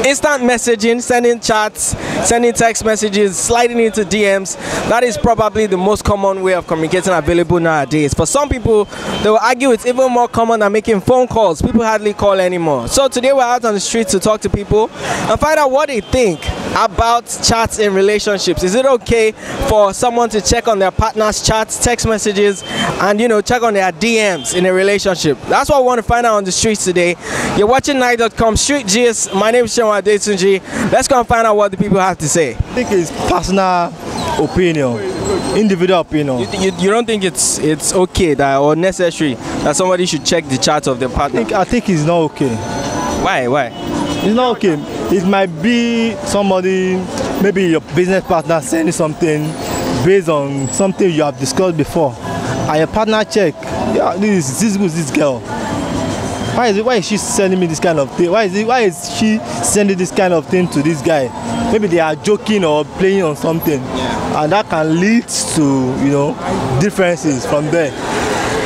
Instant messaging, sending chats, sending text messages, sliding into DMs. That is probably the most common way of communicating available nowadays. For some people, they will argue it's even more common than making phone calls. People hardly call anymore. So today we're out on the street to talk to people and find out what they think about chats in relationships. Is it okay for someone to check on their partner's chats, text messages, and check on their DMs in a relationship? That's what we want to find out on the streets today. You're watching Night.com Street Gist. My name is Shenwa Detunji. Let's go and find out what the people have to say. I think it's personal opinion, individual opinion. You don't think it's okay that or necessary that somebody should check the chats of their partner? I think it's not okay. Why? It's not okay. It might be somebody, maybe your business partner sending something based on something you have discussed before, and your partner check, yeah, this girl. Why is she sending me this kind of thing? Why is she sending this kind of thing to this guy? Maybe they are joking or playing on something, and that can lead to differences from there.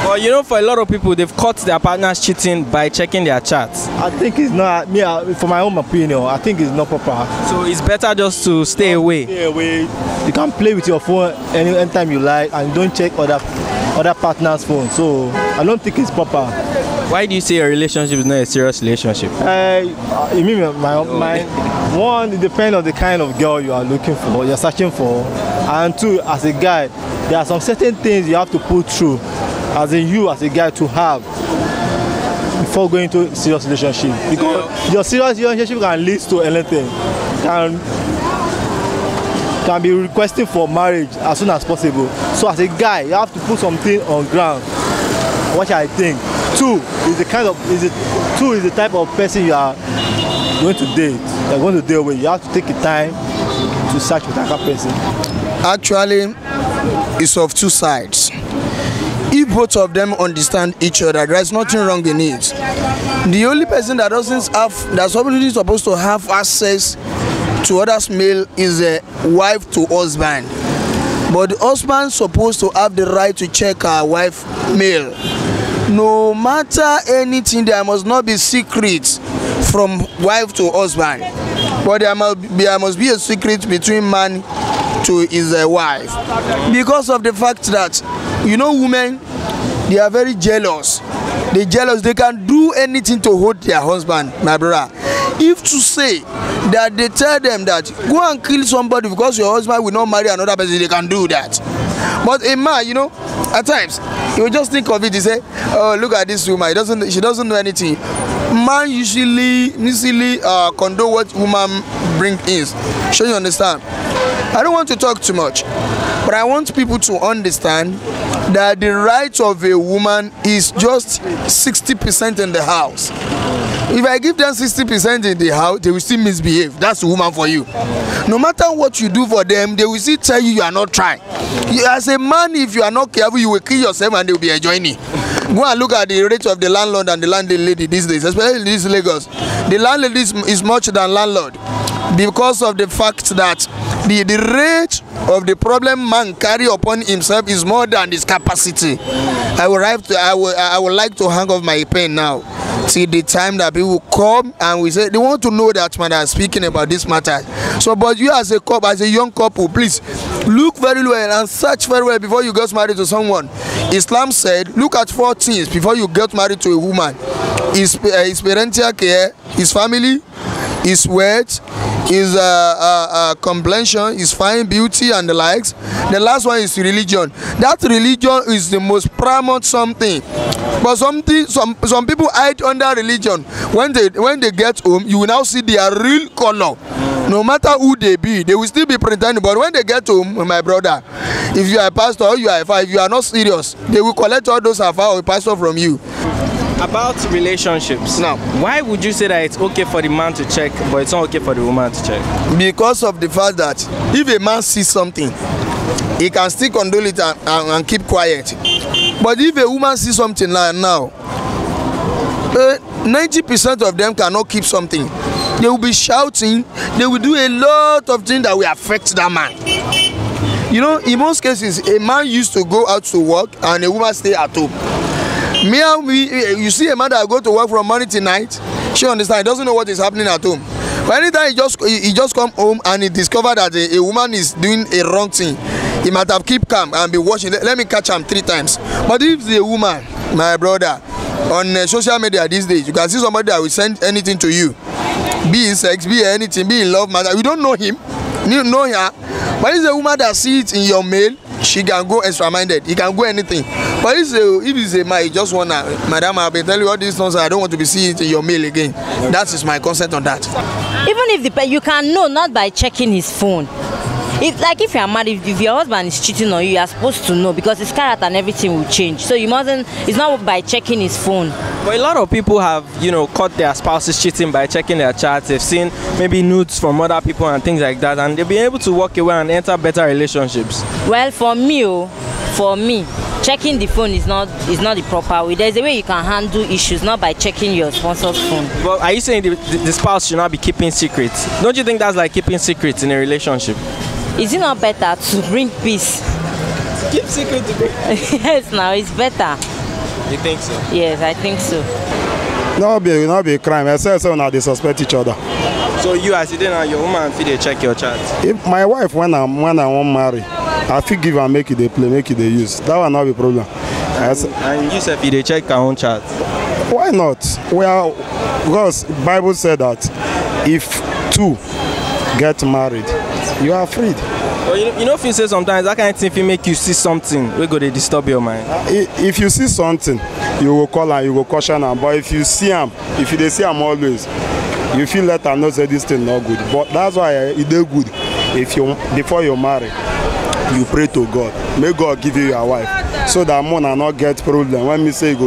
Well, for a lot of people, they've caught their partners cheating by checking their chats. I think it's not, for my own opinion, I think it's not proper. So it's better just to stay away. Stay away. You can play with your phone anytime you like, and don't check other partners' phone. So I don't think it's proper. Why do you say a relationship is not a serious relationship? You mean my one, it depends on the kind of girl you are looking for, you're searching for, and two, as a guy, there are some certain things you have to put through as a guy to have before going to a serious relationship, because your serious relationship can lead to anything, can be requesting for marriage as soon as possible. So as a guy, you have to put something on ground. What I think. Two is the type of person you are going to date. You're going to deal with. You have to take your time to search with that person. Actually, it's of two sides. If both of them understand each other, there's nothing wrong in it. The only person that that's probably supposed to have access to others' mail is a wife to husband. But the husband is supposed to have the right to check our wife's mail. No matter anything, there must not be secrets from wife to husband. But there must be a secret between man to his wife. Because of the fact that, women, they are very jealous. They're jealous. They can do anything to hold their husband, my brother. If to say that they tell them that go and kill somebody because your husband will not marry another person, they can do that. But a man, at times, he will just think of it. He say, "Oh, look at this woman. She doesn't know anything." Man usually condone what woman bring in. Sure, you understand? I don't want to talk too much, but I want people to understand that the right of a woman is just 60% in the house. If I give them 60% in the house, they will still misbehave. That's a woman for you. No matter what you do for them, they will still tell you are not trying. As a man, if you are not careful, you will kill yourself and they will be enjoying it. Go and look at the rate of the landlord and the landlady these days, especially in this Lagos. The landlady is much than landlord, because of the fact that the rate of the problem man carry upon himself is more than his capacity. I would like to hang off my pen now till the time that people come and we say they want to know that man are speaking about this matter. So, but you as a young couple, please look very well and search very well before you get married to someone. Islam said, look at 4 things before you get married to a woman: his parental care, his family, his weight, his complexion, his fine beauty, and the likes. The last one is religion. That religion is the most paramount something. But some people hide under religion. When they get home, you will now see their real color. No matter who they be, they will still be pretending. But when they get home, my brother, if you are a pastor or you are a father, if you are not serious, they will collect all those afa or pastor from you. About relationships, now, why would you say that it's okay for the man to check, but it's not okay for the woman to check? Because of the fact that if a man sees something, he can still condole it and keep quiet. But if a woman sees something like now, 90% of them cannot keep something. They will be shouting. They will do a lot of things that will affect that man. In most cases, a man used to go out to work and a woman stay at home. You see a man that go to work from morning till night, she understands, doesn't know what is happening at home. But anytime he just come home and he discover that a woman is doing a wrong thing, he might have keep calm and be watching. Let me catch him 3 times. But if it's a woman, my brother, on social media these days, you can see somebody that will send anything to you, be in sex, be anything, be in love matter. You don't know him, you know her. But it's a woman that see it in your mail, she can go extra-minded. He can go anything. But if it's a man, you just wanna, madam, I've been telling you all these nonsense. I don't want to be seeing it in your mail again. That is my consent on that. Even if you can know not by checking his phone. If you are married, if your husband is cheating on you, you are supposed to know, because his character and everything will change. So you mustn't. It's not by checking his phone. But a lot of people have, caught their spouses cheating by checking their chats. They've seen maybe nudes from other people and things like that, and they've been able to walk away and enter better relationships. Well, for me, checking the phone is not the proper way. There's a way you can handle issues, not by checking your sponsor's phone. But are you saying the spouse should not be keeping secrets? Don't you think that's like keeping secrets in a relationship? Is it not better to bring peace? Keep secrets to bring Yes, now it's better. You think so? Yes, I think so. Not be a crime, except so now they suspect each other. So you as you did now, your woman feel they check your chat? If my wife, when I want marry, I feel give and make it they play, make it they use. That will not be a problem. And you said they check our own chat. Why not? Well, because Bible said that if 2 get married, you are freed. Well, if you say sometimes that kind of thing if you make you see something, we go to disturb your mind. If you see something, you will call and you will caution them. But if you see them, if they see them always, you feel let them know say this thing not good. But that's why it is good. If you before you marry, you pray to God. May God give you your wife, so that man will not get problem. When me say you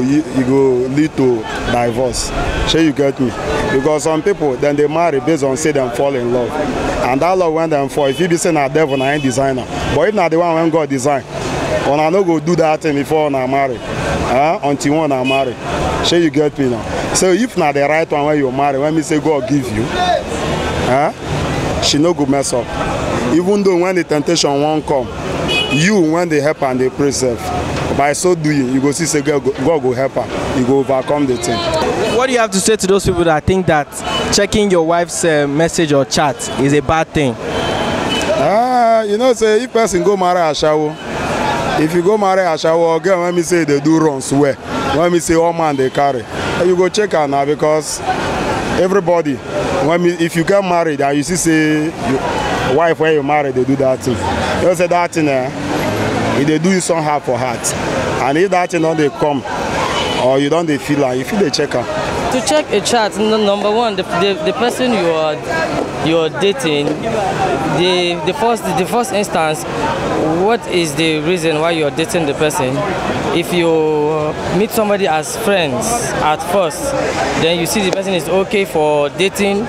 go lead to divorce. Sure you get me? Because some people then they marry based on say them fall in love. And that love when them fall, if you be saying a devil, I ain't designer. But if not the one when God design, when I no go do that thing before I marry, until when I marry. Sure you get me now? So if not the right one when you marry, when me say God give you, she no go mess up. Even though when the temptation won't come, you when they help and they pray self, by so doing, you go see say God go help her, you go overcome the thing. What do you have to say to those people that think that checking your wife's message or chat is a bad thing? Say if person go marry a shower, if you go marry a shower, again when me say they do wrong swear, when me say all man they carry, you go check her now, because everybody, if you get married and you see say wife where you marry they do that thing, you say that thing if they do you somehow for heart, and if that thing don't they come or you don't they feel like, if you they check her. To check a chat, number one, the person you are dating, the first instance, what is the reason why you are dating the person? If you meet somebody as friends at first, then you see the person is okay for dating,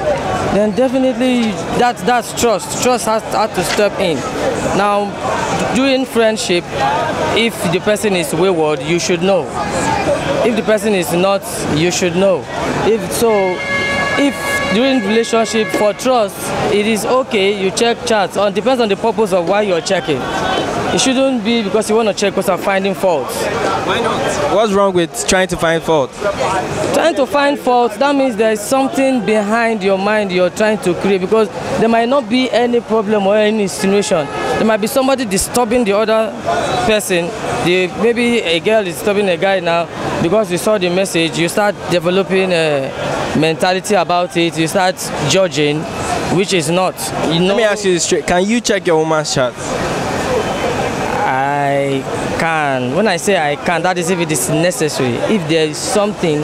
then definitely that's trust. Trust has to step in. Now, during friendship, if the person is wayward, you should know. If the person is not, you should know. If during relationship for trust, it is okay, you check chats. It depends on the purpose of why you're checking. It shouldn't be because you want to check because of finding faults. Why not? What's wrong with trying to find fault? Trying to find faults, that means there's something behind your mind you're trying to create, because there might not be any problem or any insinuation. There might be somebody disturbing the other person. Maybe a girl is disturbing a guy now because you saw the message. You start developing a mentality about it. You start judging, which is not. Let me ask you this straight. Can you check your woman's chat? I can. When I say I can, that is if it is necessary. If there is something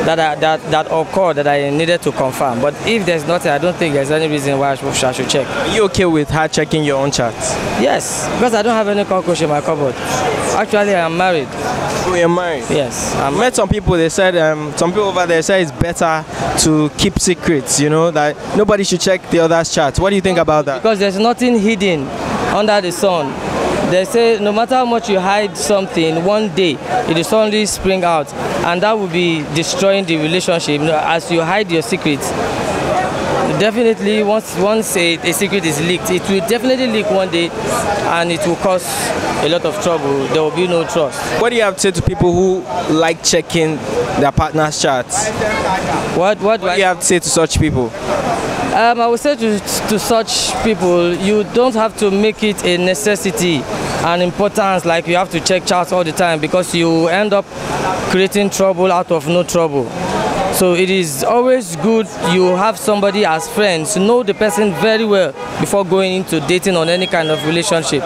that occurred that I needed to confirm. But if there's nothing, I don't think there's any reason why I should check. Are you okay with her checking your own chats? Yes, because I don't have any cockroach in my cupboard. Actually, I am married. Oh, you're married? Yes. I met some people, they said, some people over there say it's better to keep secrets, that nobody should check the other's chats. What do you think about that? Because there's nothing hidden under the sun. They say no matter how much you hide something, one day it will suddenly spring out, and that will be destroying the relationship. As you hide your secrets, definitely once a secret is leaked, it will definitely leak one day, and it will cause a lot of trouble. There will be no trust. What do you have to say to people who like checking their partner's chats? What What do you have to say to such people? I would say to such people, you don't have to make it a necessity and importance like you have to check charts all the time, because you end up creating trouble out of no trouble. So it is always good you have somebody as friends, know the person very well before going into dating on any kind of relationship,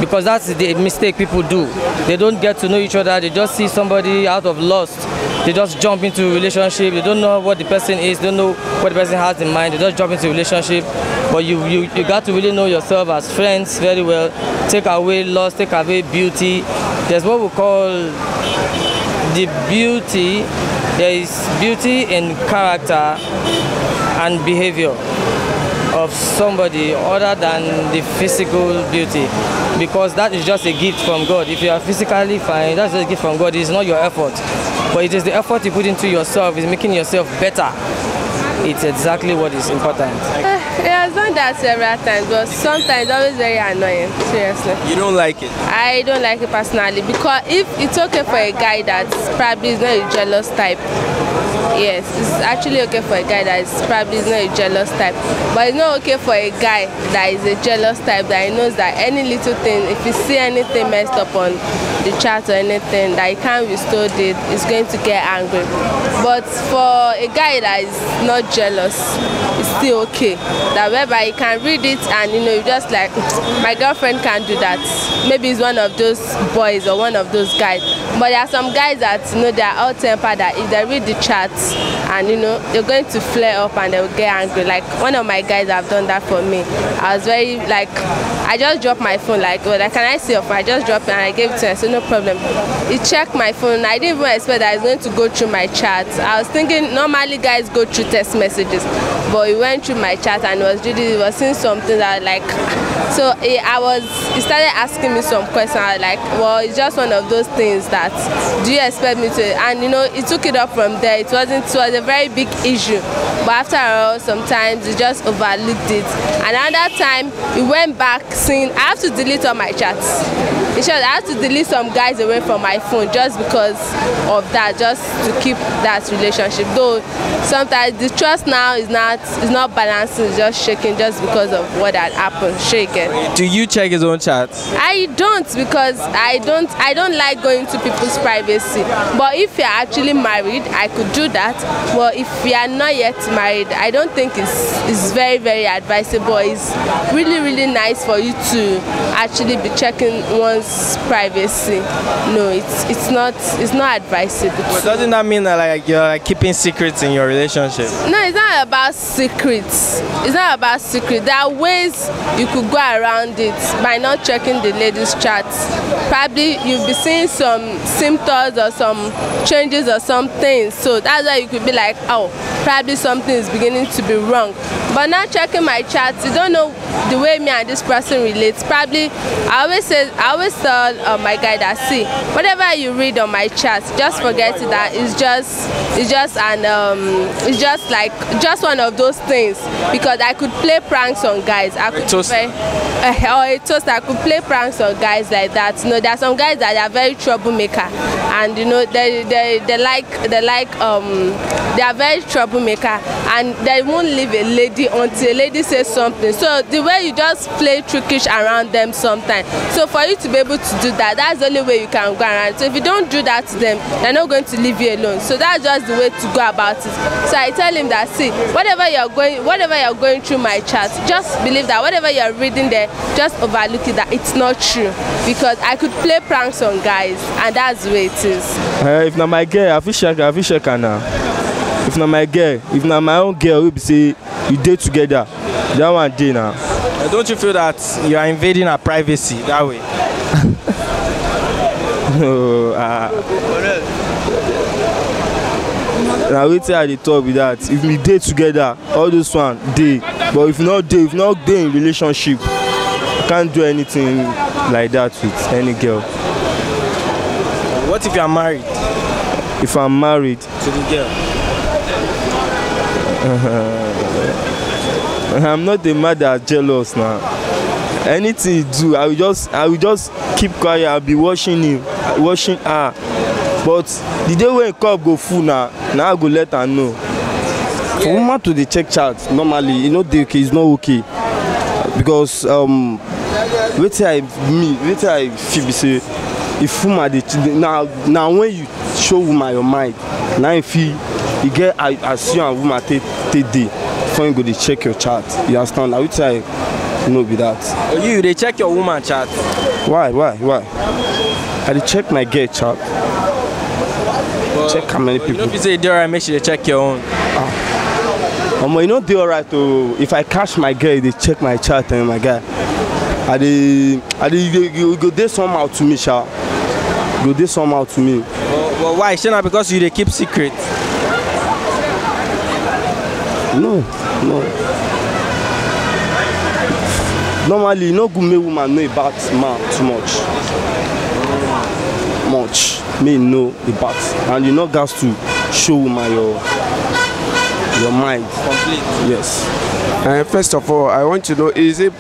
because that's the mistake people do. They don't get to know each other, they just see somebody out of lust. They just jump into a relationship. They don't know what the person is. They don't know what the person has in mind. They just jump into a relationship. But you got to really know yourself as friends very well. Take away lust. Take away beauty. There's what we call the beauty. There is beauty in character and behavior of somebody other than the physical beauty, because that is just a gift from God. If you are physically fine, that's just a gift from God. It's not your effort, but it is the effort you put into yourself, is making yourself better. It's exactly what is important. Yeah, I've done that several times, but sometimes it's always very annoying, seriously. You don't like it? I don't like it personally, because if it's okay for a guy that's probably is not a jealous type, yes, it's actually okay for a guy that is probably not a jealous type, but it's not okay for a guy that is a jealous type, that he knows that any little thing, if he see anything messed up on the chat or anything, that he can't restore it, he's going to get angry. But for a guy that is not jealous, it's still okay, that whereby he can read it and you just like, my girlfriend can't do that. Maybe he's one of those boys or one of those guys, but there are some guys that they are out tempered, that if they read the chat and they're going to flare up and they'll get angry. Like one of my guys have done that for me. I was very like, I just dropped my phone, like, well, can I see your phone? I just dropped it and I gave it to him. I said, no problem. He checked my phone. I didn't even expect that I was going to go through my chat. I was thinking normally guys go through text messages, but he went through my chat and he was seeing something that like, so he started asking me some questions. I was like, well, it's just one of those things that, do you expect me to? And he took it up from there. It was a very big issue, but after all, sometimes he just overlooked it. And another time he went back saying, I have to delete all my chats. In short, I have to delete some guys away from my phone just because of that, just to keep that relationship. Though sometimes the trust now is not balancing, it's just shaking just because of what had happened. Shaken. Do you check his own chats? I don't, because I don't like going to people's privacy. But if you're actually married, I could do that. But if you are not yet married, I don't think it's very, very advisable. It's really, really nice for you to actually be checking one's privacy. No, it's not advisable. But doesn't that mean that like you're like keeping secrets in your relationship? No, it's not about secrets. It's not about secrets. There are ways you could go around it by not checking the ladies' chats. Probably you'll be seeing some symptoms or some changes or something. So that's why you could be like, oh, probably something is beginning to be wrong. But not checking my chats, you don't know the way me and this person relates. Probably I always tell my guy that, see, whatever you read on my chat, just forget it, that it's just one of those things, because I could play pranks on guys. I could I could play pranks on guys like that. There are some guys that are very troublemaker, and they are very troublemaker, and they won't leave a lady until a lady says something. So the way you just play trickish around them sometimes. So for you to be able to do that, that's the only way you can go around. So if you don't do that to them, they're not going to leave you alone. So that's just the way to go about it. So I tell him that, see, whatever you're going through my chat, just believe that whatever you're reading there, just overlook it, that it's not true, because I could play pranks on guys, and that's the way it is. If not my girl, I feel check now. If not my girl, if not my own girl, we be say you date together. That one day now. Don't you feel that you are invading her privacy that way? Now wait till I talk with that. If we date together, all those one day. But if not day in relationship, I can't do anything like that with any girl. What if you are married? If I'm married to the girl? I'm not a man that's jealous now. Anything you do, I will just keep quiet. I'll be watching her. But the day when cup go full now I go let her know. For woman to dey check chat normally, you know, okay, it's not okay. Because wetin I feel be say if woman dey now when you show woman your mind, now you feel you get as you and woman take dey before you go dey check your chat. You understand? Na wetin I know be that. You dey check your woman chat? Why? I dey check my girl chat. Check how many people. You know if you say dey alright, make sure you check your own. You know dey alright oh. If I catch my girl, they check my chat and my guy. You go dey somehow to me, sha. Go dey somehow to me. Well, why? Shey na because you dey keep secret? No. Normally, no good make woman know about man too much. Me know about, and you not got to show woman your mind. Complete. Yes. First of all, I want to know, is it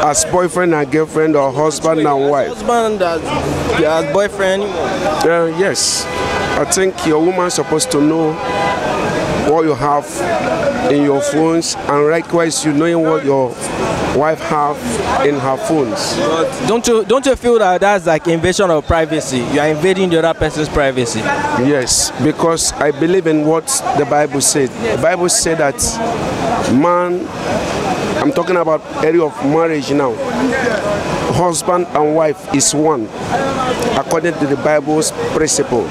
as boyfriend and girlfriend or husband and wife? Husband as boyfriend. Yes. I think your woman's supposed to know what you have in your phones, and likewise you knowing what your wife have in her phones. But don't you feel that that's like invasion of privacy? You are invading the other person's privacy. Yes, because I believe in what the Bible said. The Bible said that man, I'm talking about area of marriage now, husband and wife is one according to the Bible's principle.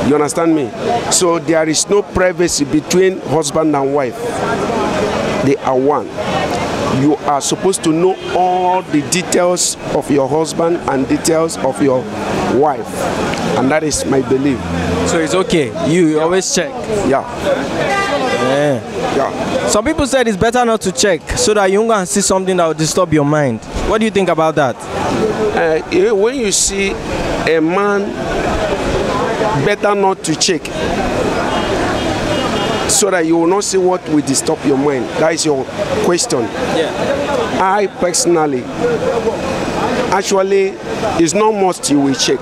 You understand me? So there is no privacy between husband and wife. They are one. You are supposed to know all the details of your husband and details of your wife, and that is my belief. So it's okay. You always check. Yeah. Some people said it's better not to check so that you won't see something that will disturb your mind. What do you think about that? When you see a man, better not to check so that you will not see what will disturb your mind. That is your question. Yeah. I personally, actually, it's not must you will check,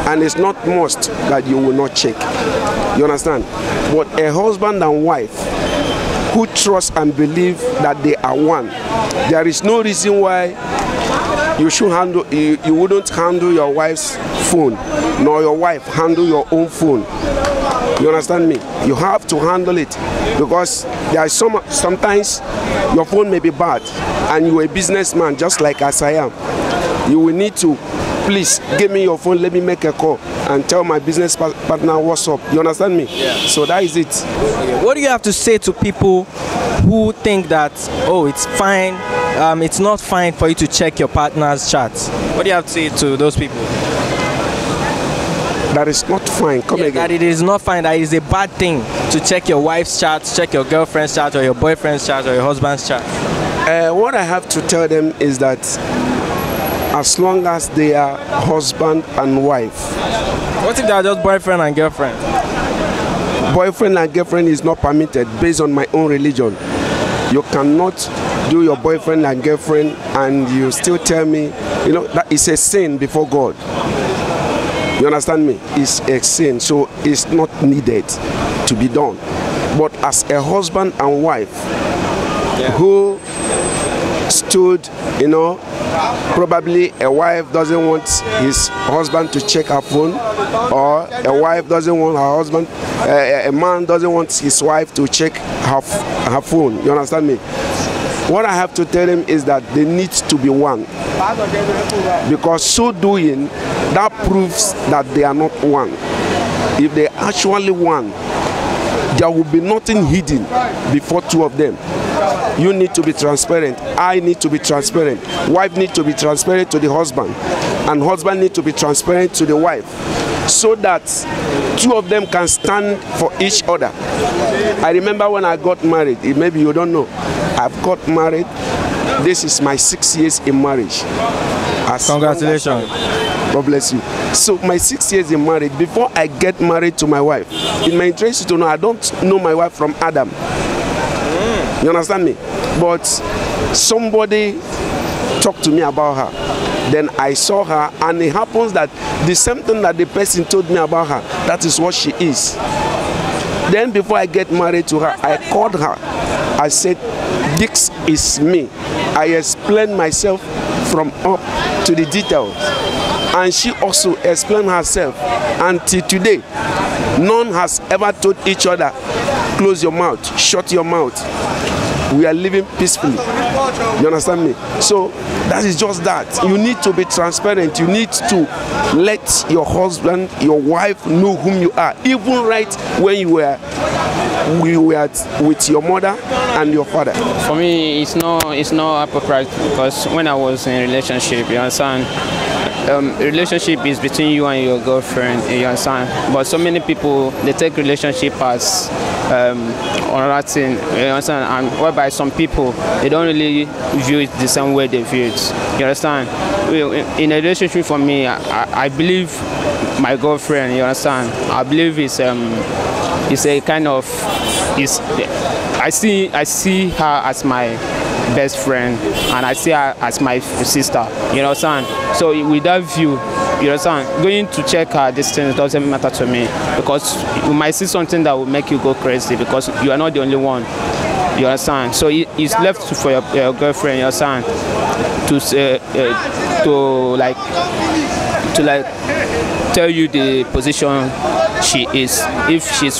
and it's not must that you will not check. You understand? But a husband and wife who trust and believe that they are one, there is no reason why you should handle. You wouldn't handle your wife's phone, nor your wife handle your own phone. You understand me? You have to handle it, because there is sometimes your phone may be bad and you're a businessman just like as I am. You will need to, please give me your phone, let me make a call and tell my business partner what's up. You understand me? Yeah. So that is it. Okay. What do you have to say to people who think that, oh, it's fine, it's not fine for you to check your partner's chats? What do you have to say to those people? That is not fine. Come again. That it is not fine, that it is a bad thing to check your wife's chat, check your girlfriend's chat, or your boyfriend's chat, or your husband's chat. What I have to tell them is that as long as they are husband and wife. What if they are just boyfriend and girlfriend? Boyfriend and girlfriend is not permitted based on my own religion. You cannot do your boyfriend and girlfriend and you still tell me, you know, that is a sin before God. You understand me? It's a sin, so it's not needed to be done. But as a husband and wife who stood, you know, probably a wife doesn't want his husband to check her phone, or a wife doesn't want her husband, a man doesn't want his wife to check her phone. You understand me? What I have to tell them is that they need to be one, because so doing, that proves that they are not one. If they are actually one, there will be nothing hidden before two of them. You need to be transparent. I need to be transparent. Wife needs to be transparent to the husband, and husband needs to be transparent to the wife, so that two of them can stand for each other. I remember when I got married, maybe you don't know, I've got married. This is my 6 years in marriage. Congratulations. God bless you. So my 6 years in marriage, before I get married to my wife, in my interest to know, I don't know my wife from Adam. You understand me? But somebody talked to me about her. Then I saw her, and it happens that the same thing that the person told me about her, that is what she is. Then before I get married to her, I called her. I said, this is me. I explained myself from up to the details. And she also explained herself. Until today, none has ever told each other, close your mouth, shut your mouth. We are living peacefully. You understand me? So that is just that. You need to be transparent. You need to let your husband, your wife know whom you are. Even right when we were with your mother and your father. For me, it's not appropriate, because when I was in a relationship, you understand, relationship is between you and your girlfriend, you understand. But so many people, they take relationship as another thing, you understand, and whereby some people, they don't really view it the same way they view it, you understand. In a relationship, for me, I believe my girlfriend, you understand, I believe it's a kind of, I see her as my best friend, and I see her as my sister, you understand. So with that view, you understand, going to check her distance doesn't matter to me, because you might see something that will make you go crazy, because you are not the only one, you understand. So it's left for your girlfriend, you understand, to tell you the position she is, if she's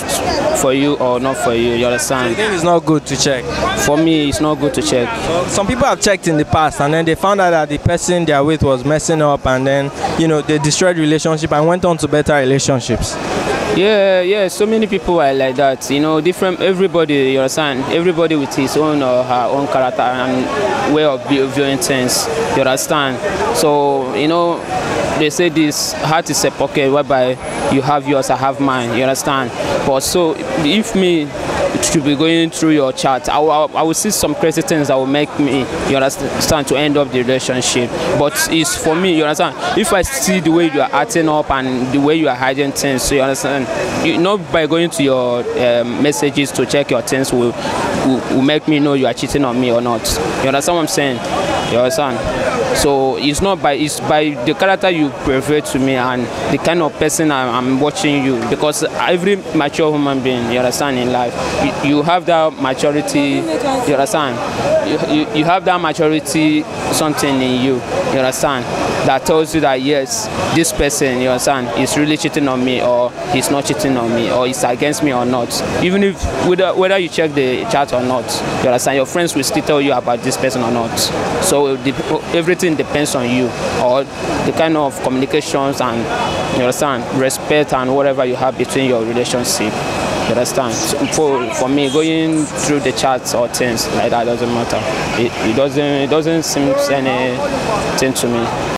for you or not for you, you understand. You think it's not good to check? For me, it's not good to check. Well, some people have checked in the past, and then they found out that the person they are with was messing up, and then, you know, they destroyed the relationship and went on to better relationships. Yeah, so many people are like that, you know, different, everybody, you understand, everybody with his own or her own character and way of viewing things, you understand. So, you know, they say this heart is a pocket whereby you have yours, I have mine, you understand. But so if me to be going through your chat, I will see some crazy things that will make me, you understand, to end up the relationship. But it's for me, you understand, if I see the way you are acting up and the way you are hiding things, so you understand, not by going to your messages to check your things will make me know you are cheating on me or not. You understand what I'm saying? You understand? So it's by the character you prefer to me and the kind of person I'm watching you, because every mature human being, you understand, in life, you have that maturity, you understand, you have that maturity, something in you, you understand, that tells you that yes, this person, you understand, is really cheating on me, or he's not cheating on me, or he's against me or not. Even if whether you check the chat or not, you understand, your friends will still tell you about this person or not. So everything depends on you, or the kind of communications and, you understand, respect and whatever you have between your relationship. You understand? So for me, going through the chats or things like that doesn't matter. It doesn't seem anything to me.